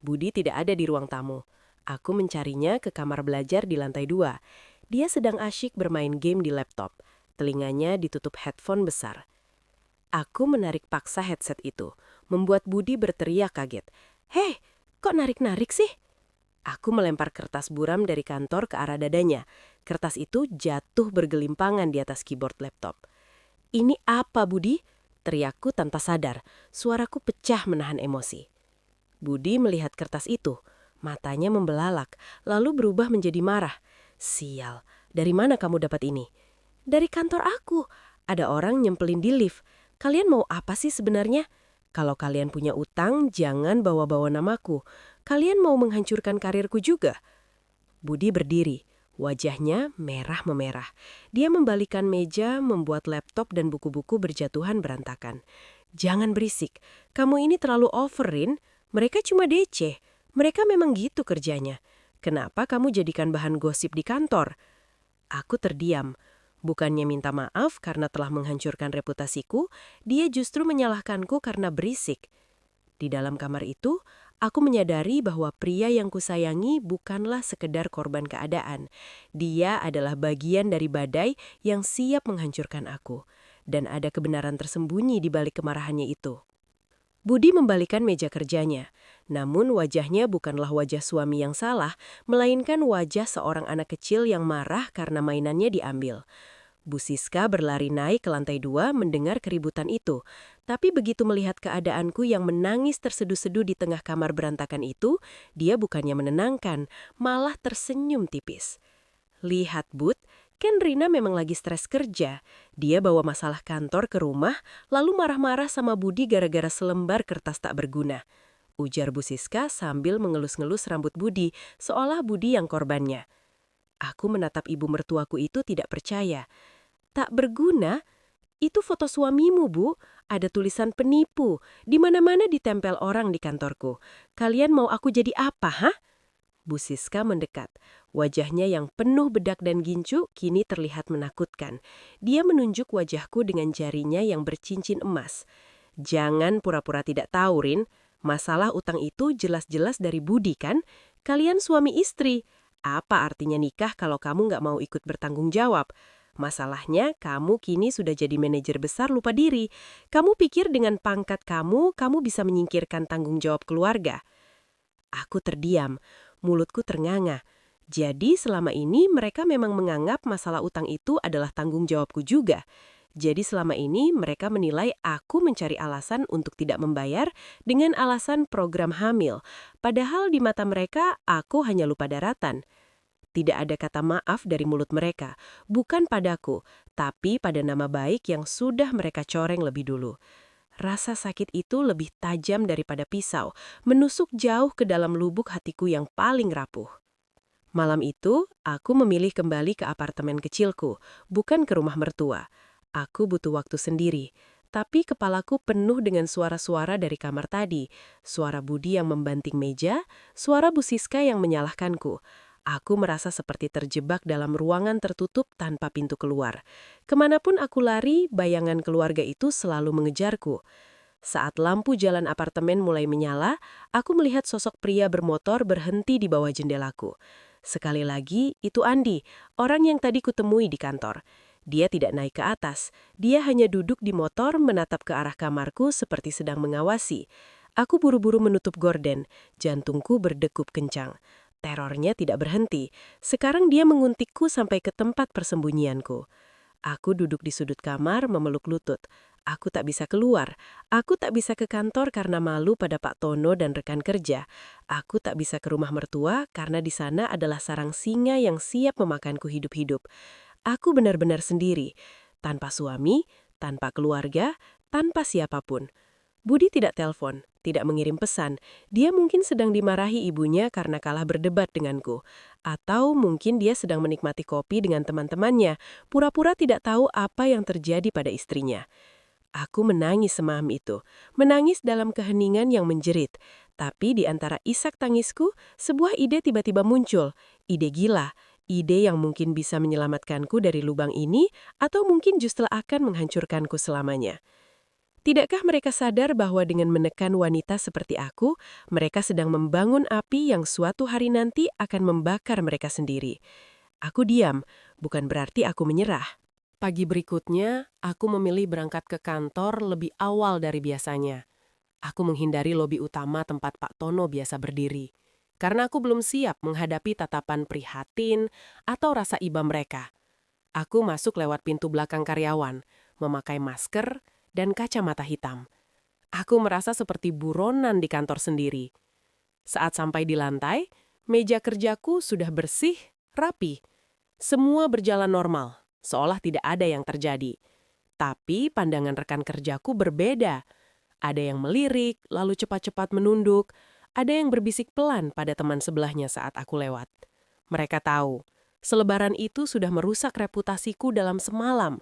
Budi tidak ada di ruang tamu. Aku mencarinya ke kamar belajar di lantai 2. Dia sedang asyik bermain game di laptop. Telinganya ditutup headphone besar. Aku menarik paksa headset itu, membuat Budi berteriak kaget. "Hei, kok narik-narik sih?" Aku melempar kertas buram dari kantor ke arah dadanya. Kertas itu jatuh bergelimpangan di atas keyboard laptop. "Ini apa, Budi?" teriakku tanpa sadar. Suaraku pecah menahan emosi. Budi melihat kertas itu. Matanya membelalak, lalu berubah menjadi marah. "Sial, dari mana kamu dapat ini?" "Dari kantor aku. Ada orang nyempelin di lift. Kalian mau apa sih sebenarnya? Kalau kalian punya utang, jangan bawa-bawa namaku. Kalian mau menghancurkan karirku juga." Budi berdiri. Wajahnya merah memerah. Dia membalikkan meja, membuat laptop dan buku-buku berjatuhan berantakan. "Jangan berisik. Kamu ini terlalu overin. Mereka cuma DC. Mereka memang gitu kerjanya. Kenapa kamu jadikan bahan gosip di kantor?" Aku terdiam. Bukannya minta maaf karena telah menghancurkan reputasiku, dia justru menyalahkanku karena berisik. Di dalam kamar itu, aku menyadari bahwa pria yang kusayangi bukanlah sekedar korban keadaan. Dia adalah bagian dari badai yang siap menghancurkan aku. Dan ada kebenaran tersembunyi di balik kemarahannya itu. Budi membalikan meja kerjanya. Namun wajahnya bukanlah wajah suami yang salah, melainkan wajah seorang anak kecil yang marah karena mainannya diambil. Bu Siska berlari naik ke lantai 2 mendengar keributan itu. Tapi begitu melihat keadaanku yang menangis terseduh-seduh di tengah kamar berantakan itu, dia bukannya menenangkan, malah tersenyum tipis. "Lihat, Bud, kan Rina memang lagi stres kerja. Dia bawa masalah kantor ke rumah, lalu marah-marah sama Budi gara-gara selembar kertas tak berguna," ujar Bu Siska sambil mengelus-ngelus rambut Budi, seolah Budi yang korbannya. Aku menatap ibu mertuaku itu tidak percaya. "Tak berguna? Itu foto suamimu, Bu. Ada tulisan penipu. Di mana-mana ditempel orang di kantorku. Kalian mau aku jadi apa, hah?" Bu Siska mendekat. Wajahnya yang penuh bedak dan gincu kini terlihat menakutkan. Dia menunjuk wajahku dengan jarinya yang bercincin emas. "Jangan pura-pura tidak tahu, Rin. Masalah utang itu jelas-jelas dari Budi, kan? Kalian suami istri. Apa artinya nikah kalau kamu nggak mau ikut bertanggung jawab? Masalahnya, kamu kini sudah jadi manajer besar lupa diri. Kamu pikir dengan pangkat kamu bisa menyingkirkan tanggung jawab keluarga?" Aku terdiam, mulutku ternganga. Jadi selama ini mereka memang menganggap masalah utang itu adalah tanggung jawabku juga. Jadi selama ini mereka menilai aku mencari alasan untuk tidak membayar dengan alasan program hamil. Padahal di mata mereka aku hanya lupa daratan. Tidak ada kata maaf dari mulut mereka, bukan padaku, tapi pada nama baik yang sudah mereka coreng lebih dulu. Rasa sakit itu lebih tajam daripada pisau, menusuk jauh ke dalam lubuk hatiku yang paling rapuh. Malam itu, aku memilih kembali ke apartemen kecilku, bukan ke rumah mertua. Aku butuh waktu sendiri, tapi kepalaku penuh dengan suara-suara dari kamar tadi. Suara Budi yang membanting meja, suara Bu Siska yang menyalahkanku. Aku merasa seperti terjebak dalam ruangan tertutup tanpa pintu keluar. Kemanapun aku lari, bayangan keluarga itu selalu mengejarku. Saat lampu jalan apartemen mulai menyala, aku melihat sosok pria bermotor berhenti di bawah jendelaku. Sekali lagi, itu Andi, orang yang tadi kutemui di kantor. Dia tidak naik ke atas, dia hanya duduk di motor menatap ke arah kamarku seperti sedang mengawasi. Aku buru-buru menutup gorden, jantungku berdegup kencang. Terornya tidak berhenti, sekarang dia menguntikku sampai ke tempat persembunyianku. Aku duduk di sudut kamar memeluk lutut. Aku tak bisa keluar. Aku tak bisa ke kantor karena malu pada Pak Tono dan rekan kerja. Aku tak bisa ke rumah mertua karena di sana adalah sarang singa yang siap memakanku hidup-hidup. Aku benar-benar sendiri, tanpa suami, tanpa keluarga, tanpa siapapun. Budi tidak telepon, tidak mengirim pesan. Dia mungkin sedang dimarahi ibunya karena kalah berdebat denganku. Atau mungkin dia sedang menikmati kopi dengan teman-temannya, pura-pura tidak tahu apa yang terjadi pada istrinya. Aku menangis semalam itu, menangis dalam keheningan yang menjerit. Tapi di antara isak tangisku, sebuah ide tiba-tiba muncul. Ide gila, ide yang mungkin bisa menyelamatkanku dari lubang ini, atau mungkin justru akan menghancurkanku selamanya. Tidakkah mereka sadar bahwa dengan menekan wanita seperti aku, mereka sedang membangun api yang suatu hari nanti akan membakar mereka sendiri? Aku diam, bukan berarti aku menyerah. Pagi berikutnya, aku memilih berangkat ke kantor lebih awal dari biasanya. Aku menghindari lobi utama tempat Pak Tono biasa berdiri. Karena aku belum siap menghadapi tatapan prihatin atau rasa iba mereka. Aku masuk lewat pintu belakang karyawan, memakai masker dan kacamata hitam. Aku merasa seperti buronan di kantor sendiri. Saat sampai di lantai, meja kerjaku sudah bersih, rapi. Semua berjalan normal, seolah tidak ada yang terjadi. Tapi pandangan rekan kerjaku berbeda. Ada yang melirik, lalu cepat-cepat menunduk. Ada yang berbisik pelan pada teman sebelahnya saat aku lewat. Mereka tahu, selebaran itu sudah merusak reputasiku dalam semalam.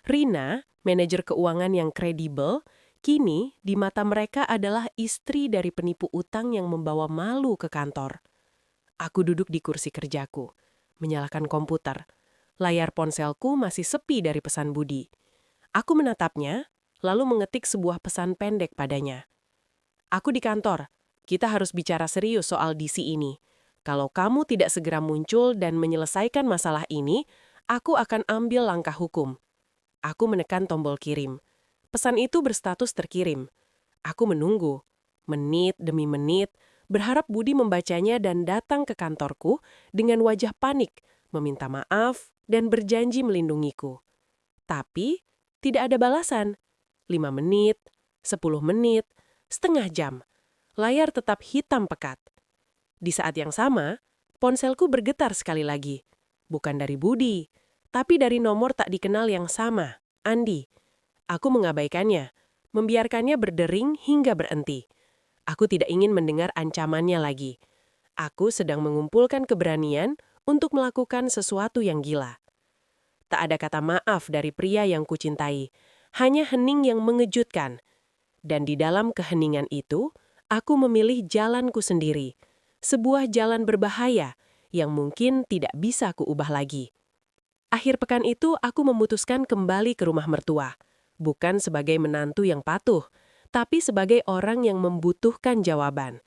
Rina, manajer keuangan yang kredibel, kini di mata mereka adalah istri dari penipu utang yang membawa malu ke kantor. Aku duduk di kursi kerjaku, menyalakan komputer. Layar ponselku masih sepi dari pesan Budi. Aku menatapnya, lalu mengetik sebuah pesan pendek padanya. Aku di kantor. Kita harus bicara serius soal DC ini. Kalau kamu tidak segera muncul dan menyelesaikan masalah ini, aku akan ambil langkah hukum. Aku menekan tombol kirim. Pesan itu berstatus terkirim. Aku menunggu, menit demi menit, berharap Budi membacanya dan datang ke kantorku dengan wajah panik, meminta maaf, dan berjanji melindungiku. Tapi, tidak ada balasan. 5 menit, 10 menit, setengah jam. Layar tetap hitam pekat. Di saat yang sama, ponselku bergetar sekali lagi. Bukan dari Budi, tapi dari nomor tak dikenal yang sama, Andi. Aku mengabaikannya, membiarkannya berdering hingga berhenti. Aku tidak ingin mendengar ancamannya lagi. Aku sedang mengumpulkan keberanian untuk melakukan sesuatu yang gila. Tak ada kata maaf dari pria yang kucintai, hanya hening yang mengejutkan. Dan di dalam keheningan itu, aku memilih jalanku sendiri. Sebuah jalan berbahaya yang mungkin tidak bisa kuubah lagi. Akhir pekan itu aku memutuskan kembali ke rumah mertua. Bukan sebagai menantu yang patuh, tapi sebagai orang yang membutuhkan jawaban.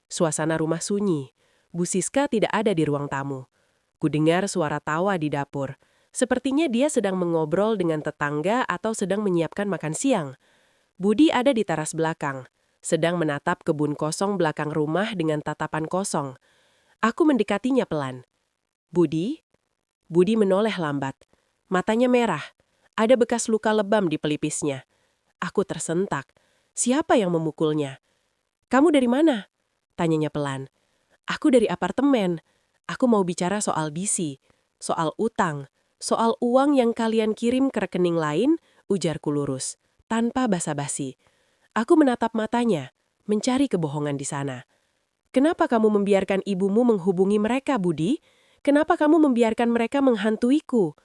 Suasana rumah sunyi. Bu Siska tidak ada di ruang tamu. Kudengar suara tawa di dapur. Sepertinya dia sedang mengobrol dengan tetangga atau sedang menyiapkan makan siang. Budi ada di teras belakang, sedang menatap kebun kosong belakang rumah dengan tatapan kosong. Aku mendekatinya pelan. Budi? Budi menoleh lambat. Matanya merah. Ada bekas luka lebam di pelipisnya. Aku tersentak. Siapa yang memukulnya? Kamu dari mana? Tanyanya pelan. Aku dari apartemen. Aku mau bicara soal DC, soal utang, soal uang yang kalian kirim ke rekening lain, ujarku lurus, tanpa basa-basi. Aku menatap matanya, mencari kebohongan di sana. Kenapa kamu membiarkan ibumu menghubungi mereka, Budi? Kenapa kamu membiarkan mereka menghantuiku?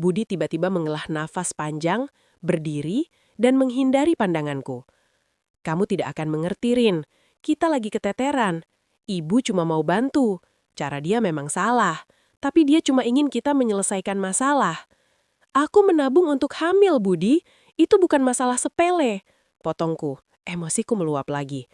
Budi tiba-tiba mengelah nafas panjang, berdiri, dan menghindari pandanganku. Kamu tidak akan mengerti, Rin. Kita lagi keteteran. Ibu cuma mau bantu. Cara dia memang salah. Tapi dia cuma ingin kita menyelesaikan masalah. Aku menabung untuk hamil, Budi. Itu bukan masalah sepele. Potongku, emosiku meluap lagi.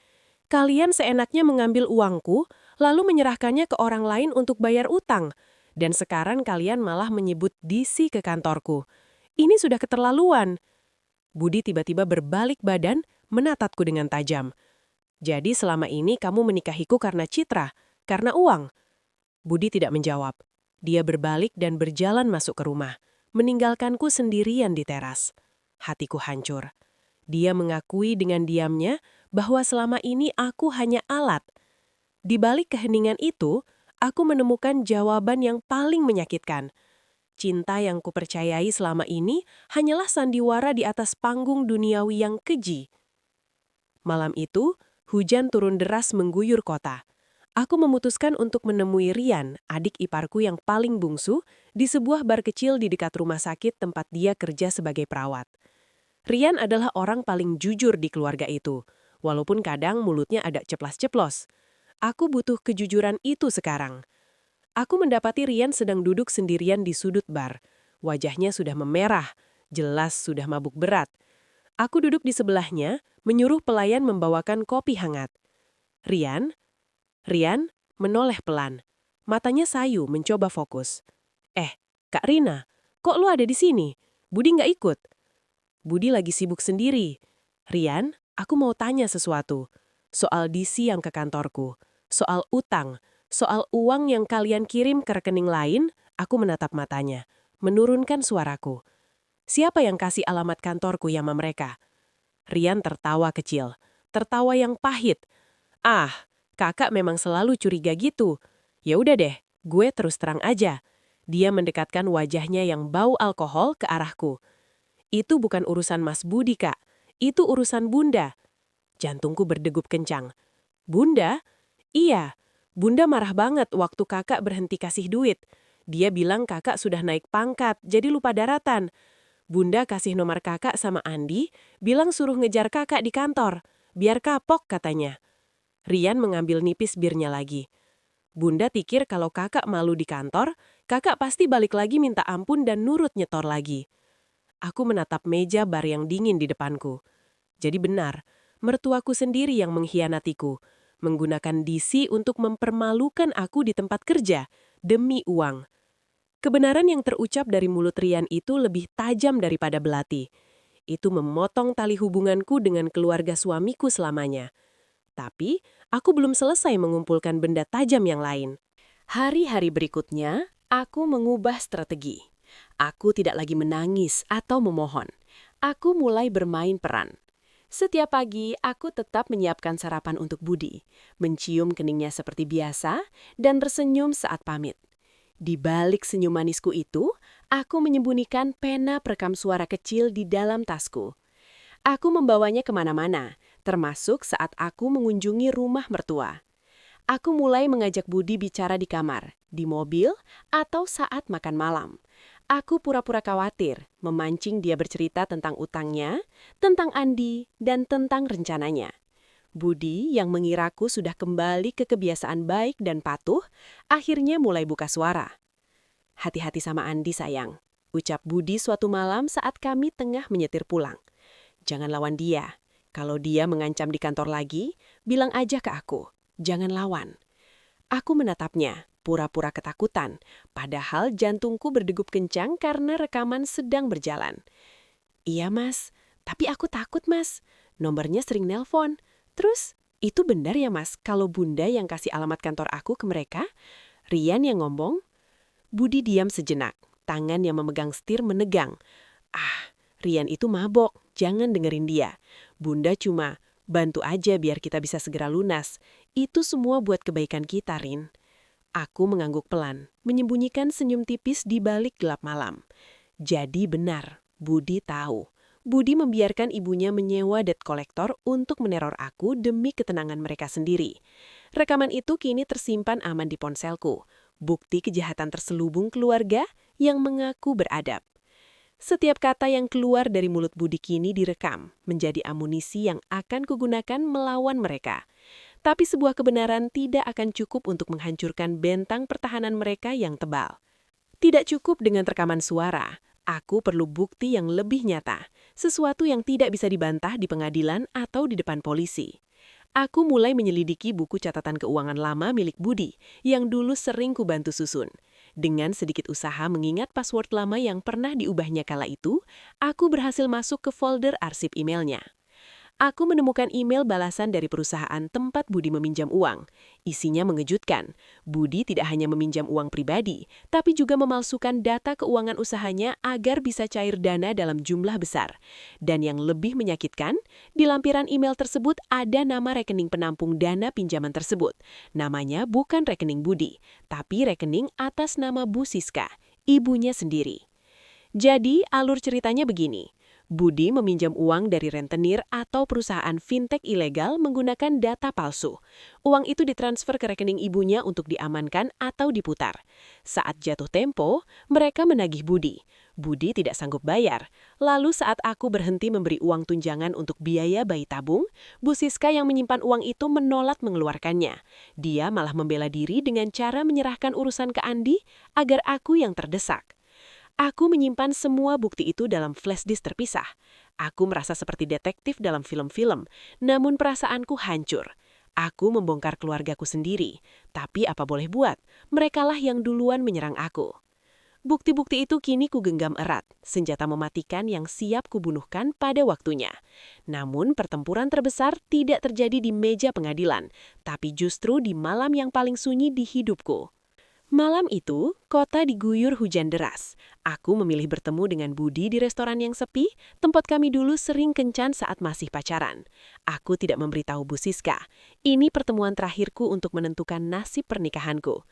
Kalian seenaknya mengambil uangku, lalu menyerahkannya ke orang lain untuk bayar utang. Dan sekarang kalian malah menyebut DC ke kantorku. Ini sudah keterlaluan. Budi tiba-tiba berbalik badan, menatapku dengan tajam. Jadi selama ini kamu menikahiku karena citra, karena uang. Budi tidak menjawab. Dia berbalik dan berjalan masuk ke rumah, meninggalkanku sendirian di teras. Hatiku hancur. Dia mengakui dengan diamnya bahwa selama ini aku hanya alat. Di balik keheningan itu, aku menemukan jawaban yang paling menyakitkan. Cinta yang kupercayai selama ini hanyalah sandiwara di atas panggung duniawi yang keji. Malam itu, hujan turun deras mengguyur kota. Aku memutuskan untuk menemui Rian, adik iparku yang paling bungsu, di sebuah bar kecil di dekat rumah sakit tempat dia kerja sebagai perawat. Rian adalah orang paling jujur di keluarga itu, walaupun kadang mulutnya ada ceplas-ceplos. Aku butuh kejujuran itu sekarang. Aku mendapati Rian sedang duduk sendirian di sudut bar. Wajahnya sudah memerah, jelas sudah mabuk berat. Aku duduk di sebelahnya, menyuruh pelayan membawakan kopi hangat. Rian menoleh pelan. Matanya sayu mencoba fokus. Kak Rina, kok lu ada di sini? Budi nggak ikut? Budi lagi sibuk sendiri. Rian, aku mau tanya sesuatu. Soal DC yang ke kantorku. Soal utang. Soal uang yang kalian kirim ke rekening lain, aku menatap matanya. Menurunkan suaraku. Siapa yang kasih alamat kantorku sama mereka? Rian tertawa kecil. Tertawa yang pahit. Kakak memang selalu curiga gitu. Ya udah deh, gue terus terang aja. Dia mendekatkan wajahnya yang bau alkohol ke arahku. Itu bukan urusan Mas Budi, Kak. Itu urusan Bunda. Jantungku berdegup kencang. Bunda? Iya. Bunda marah banget waktu kakak berhenti kasih duit. Dia bilang kakak sudah naik pangkat, jadi lupa daratan. Bunda kasih nomor kakak sama Andi, bilang suruh ngejar kakak di kantor. Biar kapok katanya. Rian mengambil nipis birnya lagi. Bunda pikir kalau kakak malu di kantor, kakak pasti balik lagi minta ampun dan nurut nyetor lagi. Aku menatap meja bar yang dingin di depanku. Jadi benar, mertuaku sendiri yang mengkhianatiku, menggunakan DC untuk mempermalukan aku di tempat kerja, demi uang. Kebenaran yang terucap dari mulut Rian itu lebih tajam daripada belati. Itu memotong tali hubunganku dengan keluarga suamiku selamanya. Tapi, aku belum selesai mengumpulkan benda tajam yang lain. Hari-hari berikutnya, aku mengubah strategi. Aku tidak lagi menangis atau memohon. Aku mulai bermain peran. Setiap pagi, aku tetap menyiapkan sarapan untuk Budi, mencium keningnya seperti biasa, dan tersenyum saat pamit. Di balik senyum manisku itu, aku menyembunyikan pena perekam suara kecil di dalam tasku. Aku membawanya kemana-mana, termasuk saat aku mengunjungi rumah mertua. Aku mulai mengajak Budi bicara di kamar, di mobil, atau saat makan malam. Aku pura-pura khawatir, memancing dia bercerita tentang utangnya, tentang Andi, dan tentang rencananya. Budi yang mengiraku sudah kembali ke kebiasaan baik dan patuh, akhirnya mulai buka suara. Hati-hati sama Andi sayang, ucap Budi suatu malam saat kami tengah menyetir pulang. Jangan lawan dia. Kalau dia mengancam di kantor lagi, bilang aja ke aku. Jangan lawan. Aku menatapnya, pura-pura ketakutan, padahal jantungku berdegup kencang karena rekaman sedang berjalan. Iya mas, tapi aku takut mas. Nomornya sering nelpon. Terus, itu benar ya mas kalau Bunda yang kasih alamat kantor aku ke mereka? Rian yang ngomong? Budi diam sejenak, tangan yang memegang setir menegang. Rian itu mabok, jangan dengerin dia. Bunda cuma, bantu aja biar kita bisa segera lunas. Itu semua buat kebaikan kita, Rin. Aku mengangguk pelan, menyembunyikan senyum tipis di balik gelap malam. Jadi benar, Budi tahu. Budi membiarkan ibunya menyewa debt collector untuk meneror aku demi ketenangan mereka sendiri. Rekaman itu kini tersimpan aman di ponselku. Bukti kejahatan terselubung keluarga yang mengaku beradab. Setiap kata yang keluar dari mulut Budi kini direkam, menjadi amunisi yang akan kugunakan melawan mereka. Tapi sebuah kebenaran tidak akan cukup untuk menghancurkan bentang pertahanan mereka yang tebal. Tidak cukup dengan rekaman suara. Aku perlu bukti yang lebih nyata, sesuatu yang tidak bisa dibantah di pengadilan atau di depan polisi. Aku mulai menyelidiki buku catatan keuangan lama milik Budi yang dulu sering kubantu susun. Dengan sedikit usaha mengingat password lama yang pernah diubahnya kala itu, aku berhasil masuk ke folder arsip emailnya. Aku menemukan email balasan dari perusahaan tempat Budi meminjam uang. Isinya mengejutkan. Budi tidak hanya meminjam uang pribadi, tapi juga memalsukan data keuangan usahanya agar bisa cair dana dalam jumlah besar. Dan yang lebih menyakitkan, di lampiran email tersebut ada nama rekening penampung dana pinjaman tersebut. Namanya bukan rekening Budi, tapi rekening atas nama Bu Siska, ibunya sendiri. Jadi, alur ceritanya begini. Budi meminjam uang dari rentenir atau perusahaan fintech ilegal menggunakan data palsu. Uang itu ditransfer ke rekening ibunya untuk diamankan atau diputar. Saat jatuh tempo, mereka menagih Budi. Budi tidak sanggup bayar. Lalu saat aku berhenti memberi uang tunjangan untuk biaya bayi tabung, Bu Siska yang menyimpan uang itu menolak mengeluarkannya. Dia malah membela diri dengan cara menyerahkan urusan ke Andi agar aku yang terdesak. Aku menyimpan semua bukti itu dalam flash disk terpisah. Aku merasa seperti detektif dalam film-film, namun perasaanku hancur. Aku membongkar keluargaku sendiri, tapi apa boleh buat, merekalah yang duluan menyerang aku. Bukti-bukti itu kini kugenggam erat, senjata mematikan yang siap kubunuhkan pada waktunya. Namun pertempuran terbesar tidak terjadi di meja pengadilan, tapi justru di malam yang paling sunyi di hidupku. Malam itu, kota diguyur hujan deras. Aku memilih bertemu dengan Budi di restoran yang sepi, tempat kami dulu sering kencan saat masih pacaran. Aku tidak memberitahu Bu Siska. Ini pertemuan terakhirku untuk menentukan nasib pernikahanku.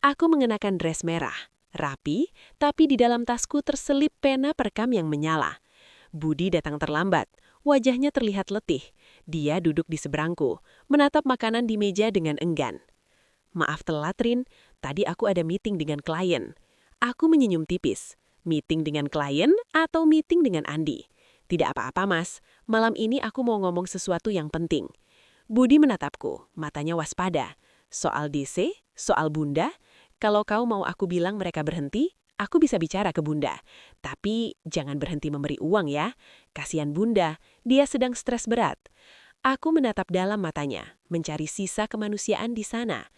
Aku mengenakan dress merah, rapi, tapi di dalam tasku terselip pena perekam yang menyala. Budi datang terlambat. Wajahnya terlihat letih. Dia duduk di seberangku, menatap makanan di meja dengan enggan. Maaf telat, Rin. Tadi aku ada meeting dengan klien. Aku menyenyum tipis. Meeting dengan klien atau meeting dengan Andi? Tidak apa-apa, Mas. Malam ini aku mau ngomong sesuatu yang penting. Budi menatapku, matanya waspada. Soal DC? Soal Bunda? Kalau kau mau aku bilang mereka berhenti, aku bisa bicara ke Bunda. Tapi jangan berhenti memberi uang ya. Kasihan Bunda, dia sedang stres berat. Aku menatap dalam matanya, mencari sisa kemanusiaan di sana.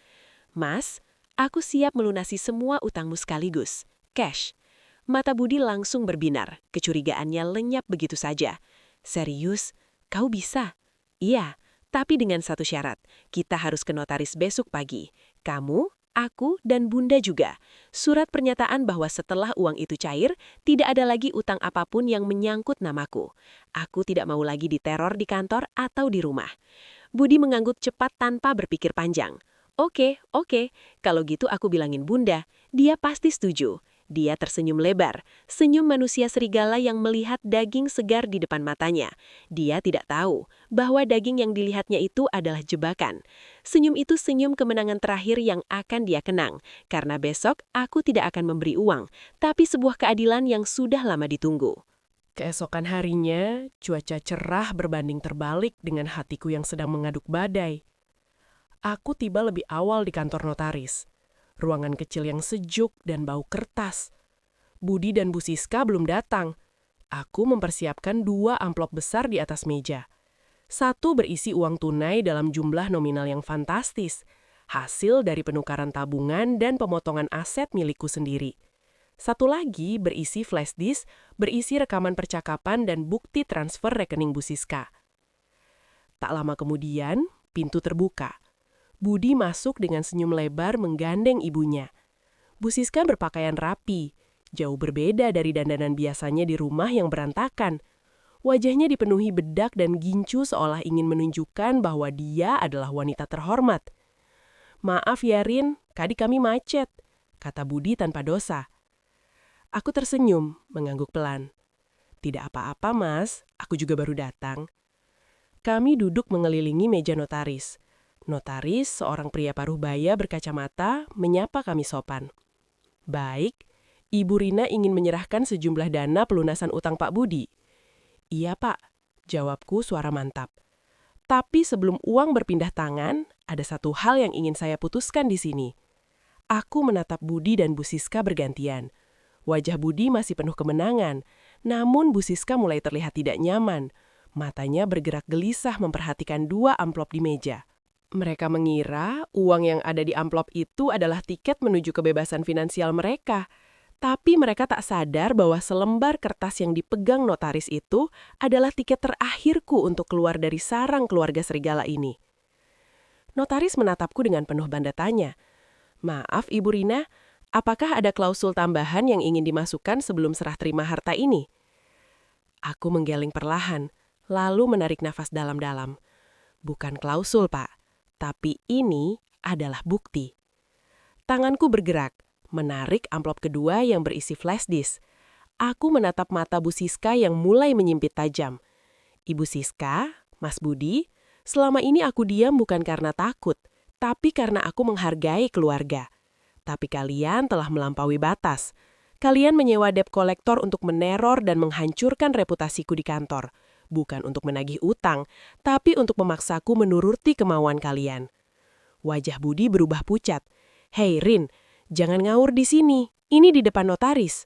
Mas, aku siap melunasi semua utangmu sekaligus. Cash. Mata Budi langsung berbinar, kecurigaannya lenyap begitu saja. Serius? Kau bisa? Iya, tapi dengan satu syarat. Kita harus ke notaris besok pagi. Kamu, aku, dan Bunda juga. Surat pernyataan bahwa setelah uang itu cair, tidak ada lagi utang apapun yang menyangkut namaku. Aku tidak mau lagi diteror di kantor atau di rumah. Budi mengangguk cepat tanpa berpikir panjang. Oke, kalau gitu aku bilangin Bunda, dia pasti setuju. Dia tersenyum lebar, senyum manusia serigala yang melihat daging segar di depan matanya. Dia tidak tahu bahwa daging yang dilihatnya itu adalah jebakan. Senyum itu senyum kemenangan terakhir yang akan dia kenang, karena besok aku tidak akan memberi uang, tapi sebuah keadilan yang sudah lama ditunggu. Keesokan harinya, cuaca cerah berbanding terbalik dengan hatiku yang sedang mengaduk badai. Aku tiba lebih awal di kantor notaris. Ruangan kecil yang sejuk dan bau kertas. Budi dan Bu Siska belum datang. Aku mempersiapkan 2 amplop besar di atas meja. Satu berisi uang tunai dalam jumlah nominal yang fantastis. Hasil dari penukaran tabungan dan pemotongan aset milikku sendiri. Satu lagi berisi flash disk, berisi rekaman percakapan dan bukti transfer rekening Bu Siska. Tak lama kemudian, pintu terbuka. Budi masuk dengan senyum lebar menggandeng ibunya. Bu Siska berpakaian rapi, jauh berbeda dari dandanan biasanya di rumah yang berantakan. Wajahnya dipenuhi bedak dan gincu seolah ingin menunjukkan bahwa dia adalah wanita terhormat. Maaf ya Rin, tadi kami macet, kata Budi tanpa dosa. Aku tersenyum, mengangguk pelan. Tidak apa-apa, Mas. Aku juga baru datang. Kami duduk mengelilingi meja notaris. Notaris, seorang pria paruh baya berkacamata, menyapa kami sopan. Baik, Ibu Rina ingin menyerahkan sejumlah dana pelunasan utang Pak Budi. Iya, Pak. Jawabku suara mantap. Tapi sebelum uang berpindah tangan, ada satu hal yang ingin saya putuskan di sini. Aku menatap Budi dan Bu Siska bergantian. Wajah Budi masih penuh kemenangan, namun Bu Siska mulai terlihat tidak nyaman. Matanya bergerak gelisah memperhatikan 2 amplop di meja. Mereka mengira uang yang ada di amplop itu adalah tiket menuju kebebasan finansial mereka. Tapi mereka tak sadar bahwa selembar kertas yang dipegang notaris itu adalah tiket terakhirku untuk keluar dari sarang keluarga serigala ini. Notaris menatapku dengan penuh banda tanya. Maaf Ibu Rina, apakah ada klausul tambahan yang ingin dimasukkan sebelum serah terima harta ini? Aku menggeleng perlahan, lalu menarik nafas dalam-dalam. Bukan klausul, Pak, tapi ini adalah bukti. Tanganku bergerak, menarik amplop kedua yang berisi flash disk. Aku menatap mata Bu Siska yang mulai menyimpit tajam. Ibu Siska, Mas Budi, selama ini aku diam bukan karena takut, tapi karena aku menghargai keluarga. Tapi kalian telah melampaui batas. Kalian menyewa debt collector untuk meneror dan menghancurkan reputasiku di kantor. Bukan untuk menagih utang, tapi untuk memaksaku menuruti kemauan kalian. Wajah Budi berubah pucat. Hei Rin, jangan ngawur di sini. Ini di depan notaris.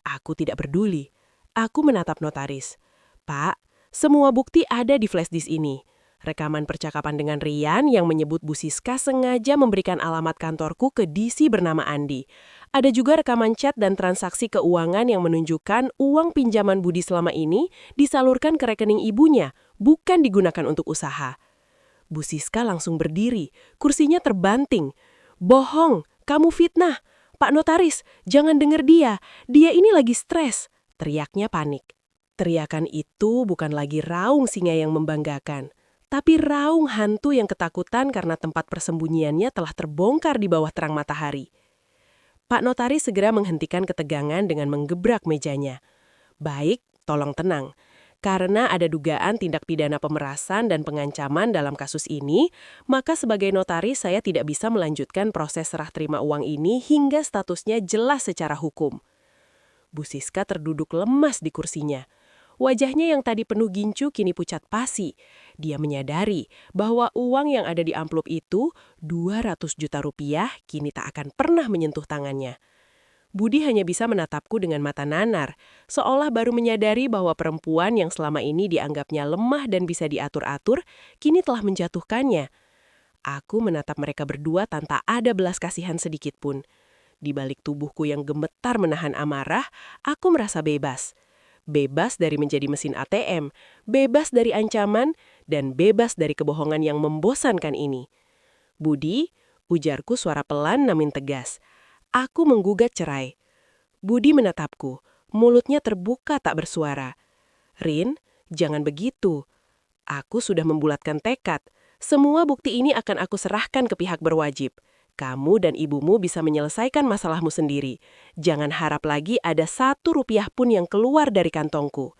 Aku tidak peduli. Aku menatap notaris. Pak, semua bukti ada di flash disk ini. Rekaman percakapan dengan Rian yang menyebut Bu Siska sengaja memberikan alamat kantorku ke DC bernama Andi. Ada juga rekaman chat dan transaksi keuangan yang menunjukkan uang pinjaman Budi selama ini disalurkan ke rekening ibunya, bukan digunakan untuk usaha. Bu Siska langsung berdiri, kursinya terbanting. Bohong, kamu fitnah. Pak Notaris, jangan dengar dia. Dia ini lagi stres. Teriaknya panik. Teriakan itu bukan lagi raung singa yang membanggakan, tapi raung hantu yang ketakutan karena tempat persembunyiannya telah terbongkar di bawah terang matahari. Pak Notaris segera menghentikan ketegangan dengan menggebrak mejanya. Baik, tolong tenang. Karena ada dugaan tindak pidana pemerasan dan pengancaman dalam kasus ini, maka sebagai notaris saya tidak bisa melanjutkan proses serah terima uang ini hingga statusnya jelas secara hukum. Bu Siska terduduk lemas di kursinya. Wajahnya yang tadi penuh gincu kini pucat pasi. Dia menyadari bahwa uang yang ada di amplop itu, 200 juta rupiah, kini tak akan pernah menyentuh tangannya. Budi hanya bisa menatapku dengan mata nanar, seolah baru menyadari bahwa perempuan yang selama ini dianggapnya lemah dan bisa diatur-atur, kini telah menjatuhkannya. Aku menatap mereka berdua tanpa ada belas kasihan sedikit pun. Di balik tubuhku yang gemetar menahan amarah, aku merasa bebas. Bebas dari menjadi mesin ATM, bebas dari ancaman, dan bebas dari kebohongan yang membosankan ini. Budi, ujarku suara pelan namun tegas. Aku menggugat cerai. Budi menatapku, mulutnya terbuka tak bersuara. Rin, jangan begitu. Aku sudah membulatkan tekad. Semua bukti ini akan aku serahkan ke pihak berwajib. Kamu dan ibumu bisa menyelesaikan masalahmu sendiri. Jangan harap lagi ada 1 rupiah pun yang keluar dari kantongku.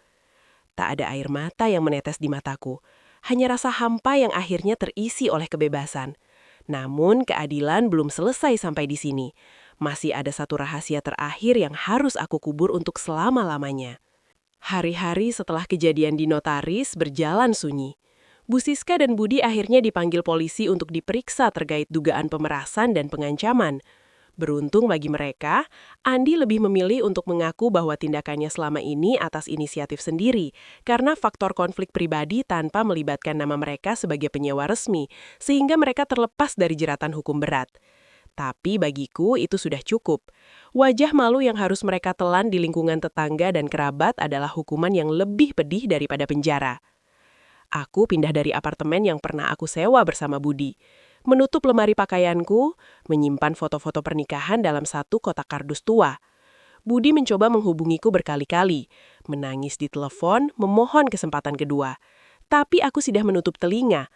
Tak ada air mata yang menetes di mataku. Hanya rasa hampa yang akhirnya terisi oleh kebebasan. Namun keadilan belum selesai sampai di sini. Masih ada satu rahasia terakhir yang harus aku kubur untuk selama-lamanya. Hari-hari setelah kejadian di notaris berjalan sunyi. Bu Siska dan Budi akhirnya dipanggil polisi untuk diperiksa terkait dugaan pemerasan dan pengancaman. Beruntung bagi mereka, Andi lebih memilih untuk mengaku bahwa tindakannya selama ini atas inisiatif sendiri, karena faktor konflik pribadi tanpa melibatkan nama mereka sebagai penyewa resmi, sehingga mereka terlepas dari jeratan hukum berat. Tapi bagiku itu sudah cukup. Wajah malu yang harus mereka telan di lingkungan tetangga dan kerabat adalah hukuman yang lebih pedih daripada penjara. Aku pindah dari apartemen yang pernah aku sewa bersama Budi. Menutup lemari pakaianku, menyimpan foto-foto pernikahan dalam satu kotak kardus tua. Budi mencoba menghubungiku berkali-kali, menangis di telepon, memohon kesempatan kedua. Tapi aku sudah menutup telinga.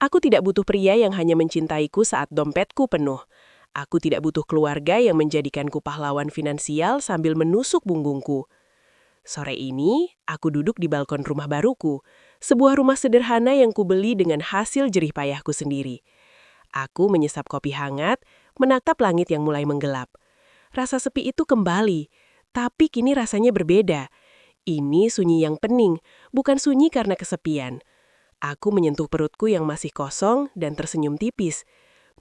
Aku tidak butuh pria yang hanya mencintaiku saat dompetku penuh. Aku tidak butuh keluarga yang menjadikanku pahlawan finansial sambil menusuk punggungku. Sore ini, aku duduk di balkon rumah baruku, sebuah rumah sederhana yang kubeli dengan hasil jerih payahku sendiri. Aku menyesap kopi hangat, menatap langit yang mulai menggelap. Rasa sepi itu kembali, tapi kini rasanya berbeda. Ini sunyi yang pening, bukan sunyi karena kesepian. Aku menyentuh perutku yang masih kosong dan tersenyum tipis.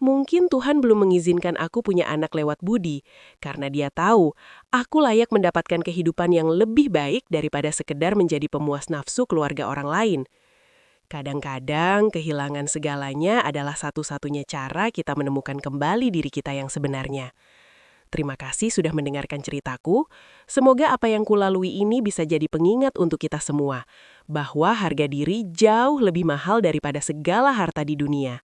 Mungkin Tuhan belum mengizinkan aku punya anak lewat Budi, karena Dia tahu aku layak mendapatkan kehidupan yang lebih baik daripada sekedar menjadi pemuas nafsu keluarga orang lain. Kadang-kadang kehilangan segalanya adalah satu-satunya cara kita menemukan kembali diri kita yang sebenarnya. Terima kasih sudah mendengarkan ceritaku. Semoga apa yang kulalui ini bisa jadi pengingat untuk kita semua, bahwa harga diri jauh lebih mahal daripada segala harta di dunia.